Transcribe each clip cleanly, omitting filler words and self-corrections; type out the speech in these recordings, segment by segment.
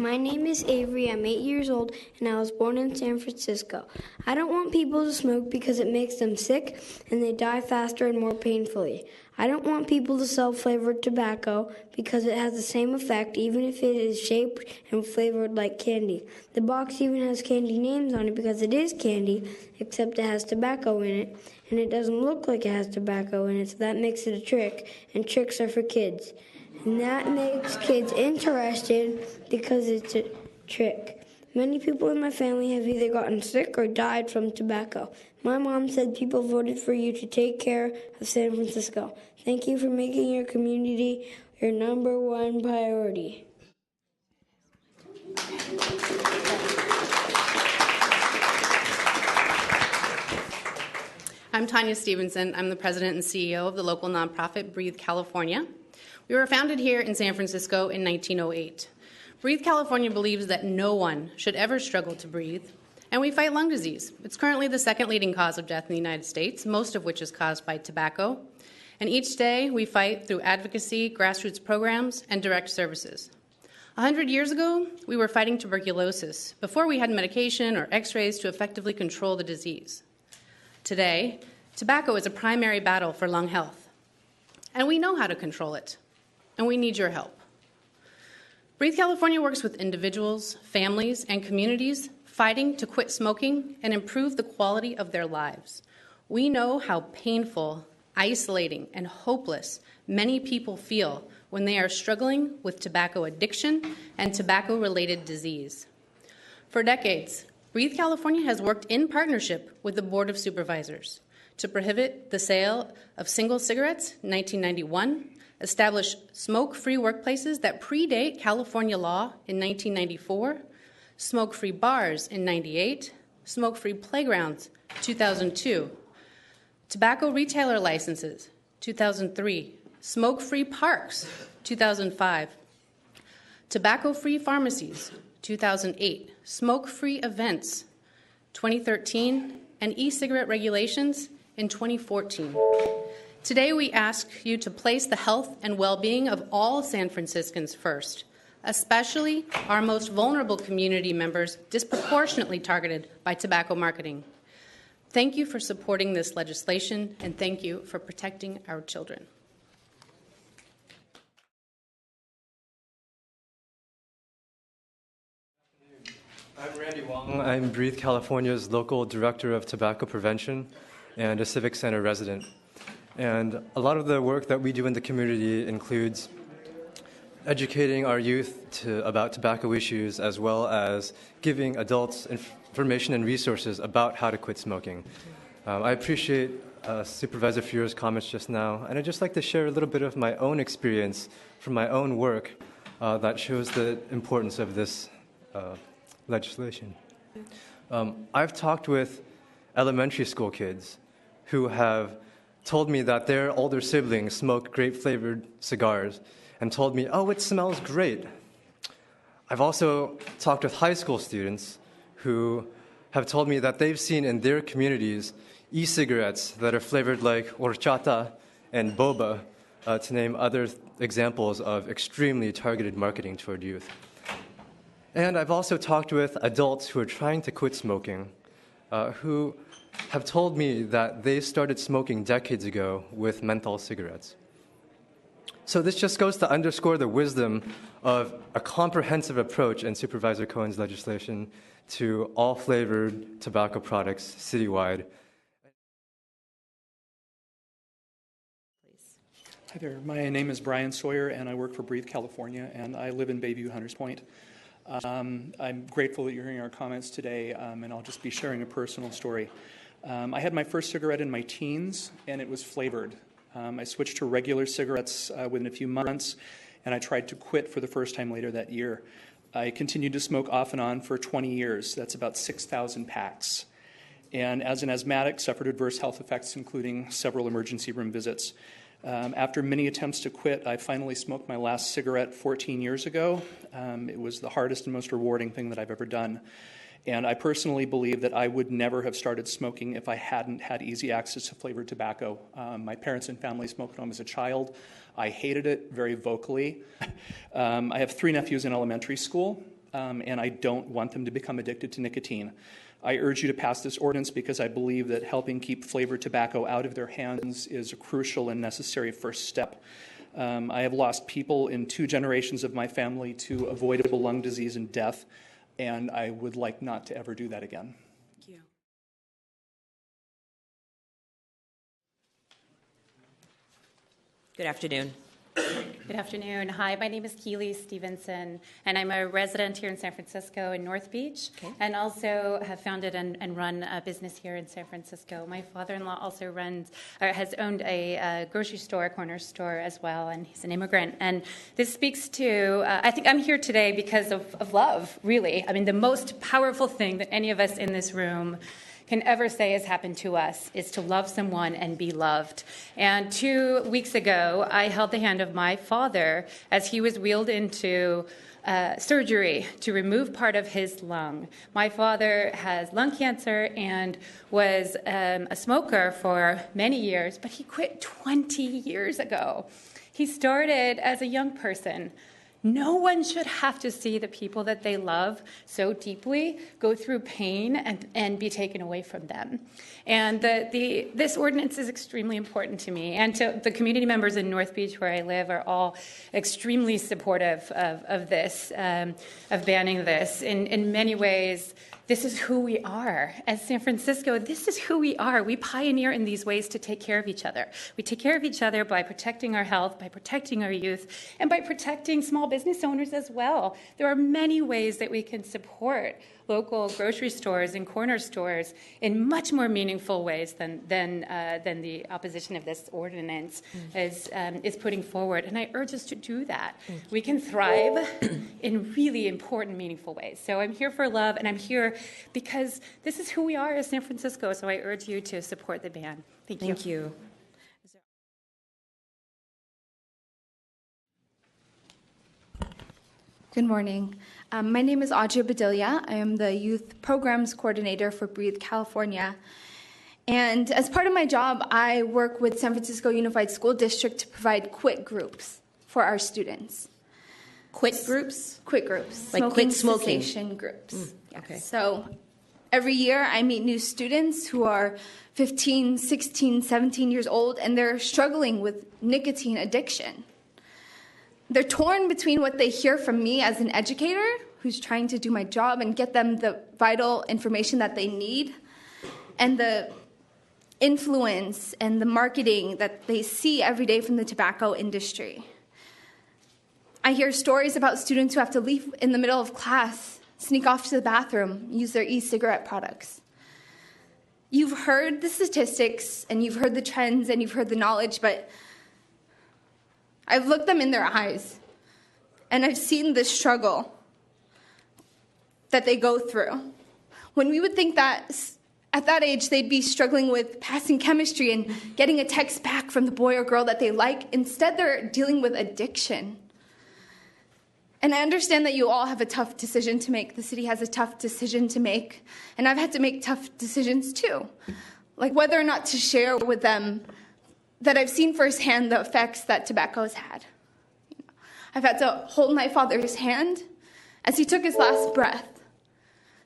My name is Avery. I'm 8 years old, and I was born in San Francisco. I don't want people to smoke because it makes them sick, and they die faster and more painfully. I don't want people to sell flavored tobacco because it has the same effect, even if it is shaped and flavored like candy. The box even has candy names on it because it is candy, except it has tobacco in it, and it doesn't look like it has tobacco in it, so that makes it a trick, and tricks are for kids. And that makes kids interested because it's a trick. Many people in my family have either gotten sick or died from tobacco. My mom said people voted for you to take care of San Francisco. Thank you for making your community your number one priority. I'm Tanya Stephenson. I'm the president and CEO of the local nonprofit Breathe California. We were founded here in San Francisco in 1908. Breathe California believes that no one should ever struggle to breathe, and we fight lung disease. It's currently the second leading cause of death in the United States, most of which is caused by tobacco. And each day we fight through advocacy, grassroots programs, and direct services. 100 years ago, we were fighting tuberculosis before we had medication or x-rays to effectively control the disease. Today, tobacco is a primary battle for lung health, and we know how to control it. And we need your help. Breathe California works with individuals, families, and communities fighting to quit smoking and improve the quality of their lives. We know how painful, isolating, and hopeless many people feel when they are struggling with tobacco addiction and tobacco-related disease. For decades, Breathe California has worked in partnership with the Board of Supervisors to prohibit the sale of single cigarettes in 1991, establish smoke-free workplaces that predate California law in 1994, smoke-free bars in 98, smoke-free playgrounds 2002, tobacco retailer licenses 2003, smoke-free parks 2005, tobacco-free pharmacies 2008, smoke-free events 2013, and e-cigarette regulations in 2014. Today, we ask you to place the health and well-being of all San Franciscans first, especially our most vulnerable community members disproportionately targeted by tobacco marketing. Thank you for supporting this legislation, and thank you for protecting our children. I'm Randy Wong. I'm Breathe California's local director of tobacco prevention and a Civic Center resident. And a lot of the work that we do in the community includes educating our youth about tobacco issues, as well as giving adults information and resources about how to quit smoking. I appreciate Supervisor Fuhr's comments just now, and I'd just like to share a little bit of my own experience from my own work that shows the importance of this legislation. I've talked with elementary school kids who have told me that their older siblings smoke grape-flavored cigars and told me, oh, it smells great. I've also talked with high school students who have told me that they've seen in their communities e-cigarettes that are flavored like horchata and boba, to name other examples of extremely targeted marketing toward youth. And I've also talked with adults who are trying to quit smoking, who have told me that they started smoking decades ago with menthol cigarettes. So this just goes to underscore the wisdom of a comprehensive approach in Supervisor Cohen's legislation to all flavored tobacco products citywide. Hi there, my name is Brian Sawyer and I work for Breathe California and I live in Bayview, Hunters Point. I'm grateful that you're hearing our comments today, and I'll just be sharing a personal story. I had my first cigarette in my teens, and it was flavored. I switched to regular cigarettes within a few months, and I tried to quit for the first time later that year. I continued to smoke off and on for 20 years. That's about 6,000 packs. And as an asthmatic, suffered adverse health effects, including several emergency room visits. After many attempts to quit, I finally smoked my last cigarette 14 years ago. It was the hardest and most rewarding thing that I've ever done. And I personally believe that I would never have started smoking if I hadn't had easy access to flavored tobacco. My parents and family smoked at home as a child. I hated it very vocally. I have 3 nephews in elementary school. and I don't want them to become addicted to nicotine. I urge you to pass this ordinance because I believe that helping keep flavored tobacco out of their hands is a crucial and necessary first step. I have lost people in 2 generations of my family to avoidable lung disease and death, and I would like not to ever do that again. Thank you. Good afternoon. Good afternoon. Hi, my name is Keeley Stephenson, and I'm a resident here in San Francisco in North Beach, and also have founded and run a business here in San Francisco. My father-in-law also has owned a grocery store, a corner store as well, and he's an immigrant. And this speaks to, I think I'm here today because of love, really. I mean, the most powerful thing that any of us in this room can ever say has happened to us is to love someone and be loved. And 2 weeks ago, I held the hand of my father as he was wheeled into surgery to remove part of his lung. My father has lung cancer and was a smoker for many years, but he quit 20 years ago. He started as a young person. No one should have to see the people that they love so deeply go through pain and be taken away from them. And this ordinance is extremely important to me. And to the community members in North Beach where I live are all extremely supportive of this, of banning this. In many ways, this is who we are. As San Francisco, this is who we are. We pioneer in these ways to take care of each other. We take care of each other by protecting our health, by protecting our youth, and by protecting small business owners as well. There are many ways that we can support local grocery stores and corner stores in much more meaningful ways than the opposition of this ordinance is putting forward. And I urge us to do that. We can thrive in really important, meaningful ways. So I'm here for love, and I'm here because this is who we are as San Francisco. So I urge you to support the ban. Thank you. Thank you. Good morning. My name is Audra Bedelia. I am the Youth Programs Coordinator for Breathe California. And as part of my job, I work with San Francisco Unified School District to provide quit groups for our students. Quit groups? Quit groups. Like quit smoking? Cessation groups. Okay. So every year I meet new students who are 15, 16, 17 years old, and they're struggling with nicotine addiction. They're torn between what they hear from me as an educator who's trying to do my job and get them the vital information that they need, and the influence and the marketing that they see every day from the tobacco industry. I hear stories about students who have to leave in the middle of class, sneak off to the bathroom, use their e-cigarette products. You've heard the statistics, and you've heard the trends, and you've heard the knowledge, but I've looked them in their eyes, and I've seen the struggle that they go through. When we would think that at that age they'd be struggling with passing chemistry and getting a text back from the boy or girl that they like, instead they're dealing with addiction. And I understand that you all have a tough decision to make. The city has a tough decision to make, and I've had to make tough decisions too, like whether or not to share with them that I've seen firsthand the effects that tobacco has had. I've had to hold my father's hand as he took his last breath.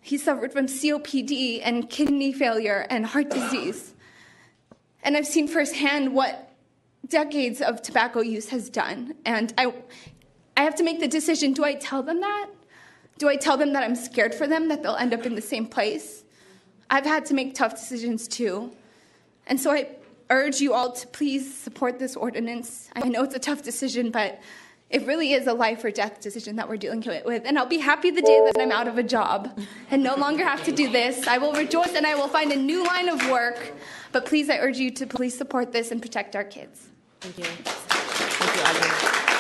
He suffered from COPD and kidney failure and heart disease. And I've seen firsthand what decades of tobacco use has done. And I have to make the decision, do I tell them that? Do I tell them that I'm scared for them, that they'll end up in the same place? I've had to make tough decisions too. And so I urge you all to please support this ordinance. I know it's a tough decision, but it really is a life or death decision that we're dealing with. And I'll be happy the day that I'm out of a job and no longer have to do this. I will rejoice and I will find a new line of work. But please, I urge you to please support this and protect our kids. Thank you. Thank you, Audrey.